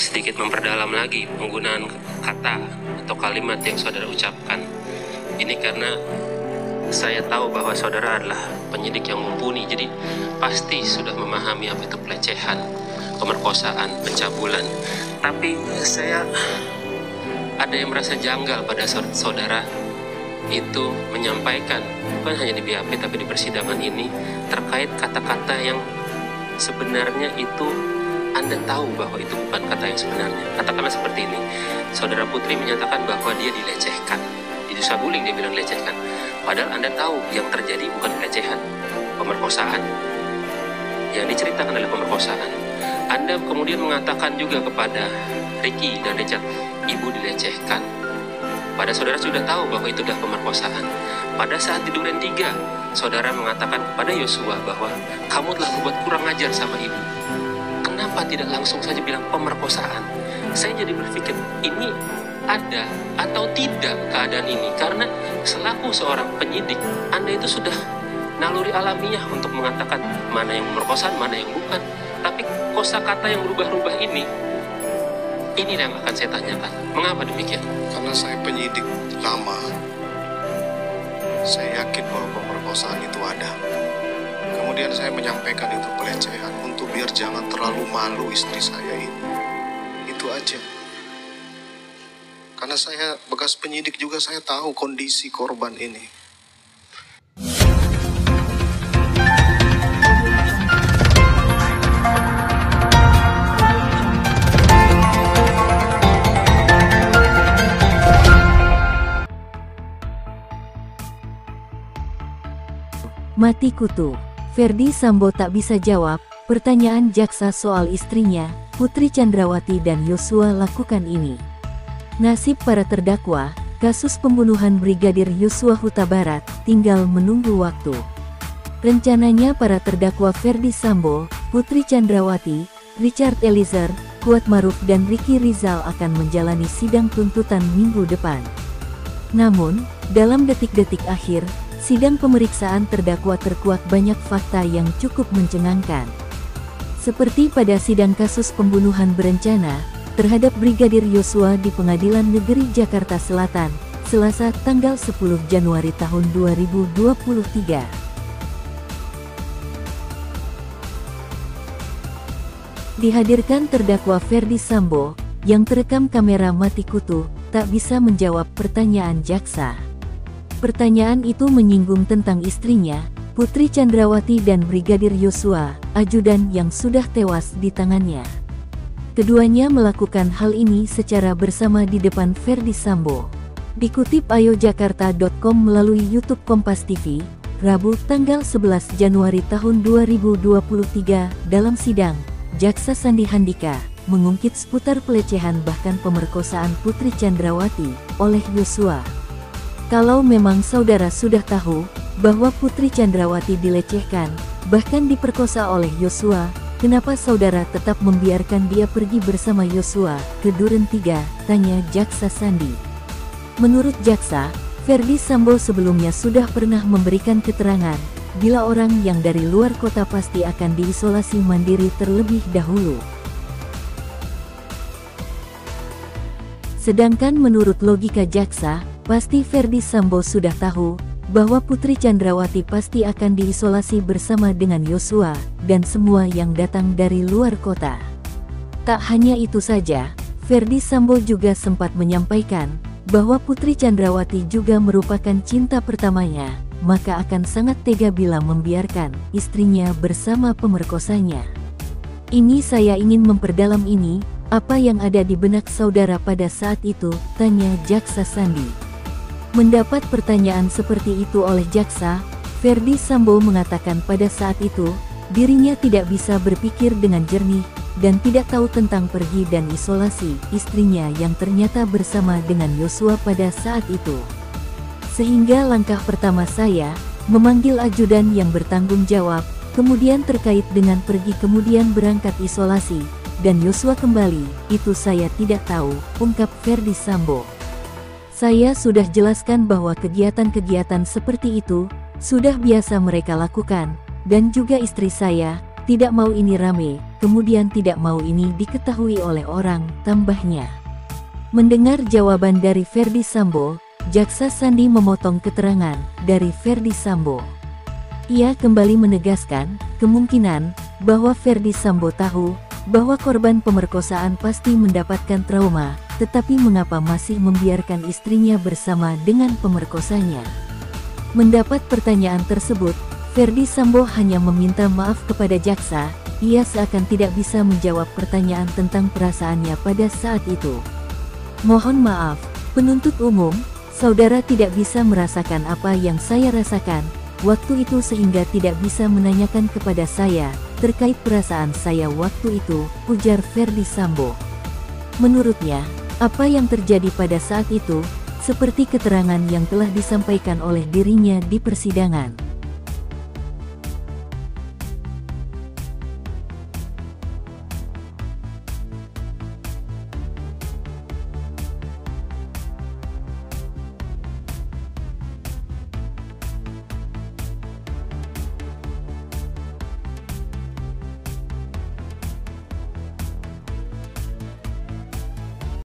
sedikit memperdalam lagi penggunaan kata atau kalimat yang saudara ucapkan. Ini karena saya tahu bahwa saudara adalah penyidik yang mumpuni, jadi pasti sudah memahami apa itu pelecehan, pemerkosaan, pencabulan. Tapi saya ada yang merasa janggal pada saudara itu menyampaikan, bukan hanya di BAP tapi di persidangan ini, terkait kata-kata yang sebenarnya itu Anda tahu bahwa itu bukan kata yang sebenarnya. Katakanlah seperti ini, saudara Putri menyatakan bahwa dia dilecehkan, di Saguling dia bilang dilecehkan, padahal Anda tahu yang terjadi bukan pelecehan, pemerkosaan. Yang diceritakan adalah pemerkosaan. Anda kemudian mengatakan juga kepada Ricky dan Richard, ibu dilecehkan. Pada saudara sudah tahu bahwa itu adalah pemerkosaan. Pada saat di Duren 3, saudara mengatakan kepada Yosua bahwa kamu telah berbuat kurang ajar sama ibu. Kenapa tidak langsung saja bilang pemerkosaan? Saya jadi berpikir, ini ada atau tidak keadaan ini? Karena selaku seorang penyidik, Anda itu sudah naluri alamiah untuk mengatakan mana yang pemerkosaan, mana yang bukan. Tapi kosakata yang berubah-ubah ini yang akan saya tanyakan. Mengapa demikian? Karena saya penyidik lama, saya yakin bahwa pemerkosaan itu ada. Kemudian saya menyampaikan itu pelecehan untuk biar jangan terlalu malu istri saya ini. Itu aja. Karena saya bekas penyidik juga, saya tahu kondisi korban ini. Mati kutu. Ferdy Sambo tak bisa jawab pertanyaan jaksa soal istrinya, Putri Chandrawati dan Yosua lakukan ini. Nasib para terdakwa kasus pembunuhan Brigadir Yosua Huta Barat tinggal menunggu waktu. Rencananya para terdakwa Ferdy Sambo, Putri Chandrawati, Richard Eliezer, Kuat Maruf dan Ricky Rizal akan menjalani sidang tuntutan minggu depan. Namun, dalam detik-detik akhir, sidang pemeriksaan terdakwa terkuak banyak fakta yang cukup mencengangkan. Seperti pada sidang kasus pembunuhan berencana terhadap Brigadir Yosua di Pengadilan Negeri Jakarta Selatan, Selasa tanggal 10 Januari tahun 2023. Dihadirkan terdakwa Ferdy Sambo, yang terekam kamera mati kutu, tak bisa menjawab pertanyaan jaksa. Pertanyaan itu menyinggung tentang istrinya, Putri Chandrawati dan Brigadir Yosua, ajudan yang sudah tewas di tangannya. Keduanya melakukan hal ini secara bersama di depan Ferdy Sambo. Dikutip ayojakarta.com melalui YouTube Kompas TV, Rabu tanggal 11 Januari tahun 2023, dalam sidang, Jaksa Sandi Handika mengungkit seputar pelecehan bahkan pemerkosaan Putri Chandrawati oleh Yosua. Kalau memang saudara sudah tahu bahwa Putri Chandrawati dilecehkan, bahkan diperkosa oleh Yosua, kenapa saudara tetap membiarkan dia pergi bersama Yosua ke Duren 3? Tanya jaksa Sandi. Menurut jaksa, Ferdy Sambo sebelumnya sudah pernah memberikan keterangan, bila orang yang dari luar kota pasti akan diisolasi mandiri terlebih dahulu. Sedangkan menurut logika jaksa, pasti Ferdy Sambo sudah tahu bahwa Putri Chandrawati pasti akan diisolasi bersama dengan Yosua dan semua yang datang dari luar kota. Tak hanya itu saja, Ferdy Sambo juga sempat menyampaikan bahwa Putri Chandrawati juga merupakan cinta pertamanya, maka akan sangat tega bila membiarkan istrinya bersama pemerkosanya. Ini saya ingin memperdalam ini, apa yang ada di benak saudara pada saat itu? Tanya jaksa Sandi. Mendapat pertanyaan seperti itu oleh jaksa, Ferdy Sambo mengatakan pada saat itu, dirinya tidak bisa berpikir dengan jernih, dan tidak tahu tentang pergi dan isolasi istrinya yang ternyata bersama dengan Yosua pada saat itu. Sehingga langkah pertama saya, memanggil ajudan yang bertanggung jawab, kemudian terkait dengan pergi kemudian berangkat isolasi, dan Yosua kembali, itu saya tidak tahu, ungkap Ferdy Sambo. Saya sudah jelaskan bahwa kegiatan-kegiatan seperti itu sudah biasa mereka lakukan, dan juga istri saya, Tidak mau ini rame, kemudian tidak mau ini diketahui oleh orang, tambahnya. Mendengar jawaban dari Ferdy Sambo, Jaksa Sandi memotong keterangan dari Ferdy Sambo. Ia kembali menegaskan kemungkinan bahwa Ferdy Sambo tahu bahwa korban pemerkosaan pasti mendapatkan trauma, tetapi mengapa masih membiarkan istrinya bersama dengan pemerkosanya. Mendapat pertanyaan tersebut, Ferdy Sambo hanya meminta maaf kepada jaksa. Ia seakan tidak bisa menjawab pertanyaan tentang perasaannya pada saat itu. Mohon maaf, penuntut umum, saudara tidak bisa merasakan apa yang saya rasakan waktu itu sehingga tidak bisa menanyakan kepada saya terkait perasaan saya waktu itu, ujar Ferdy Sambo. Menurutnya, apa yang terjadi pada saat itu, seperti keterangan yang telah disampaikan oleh dirinya di persidangan.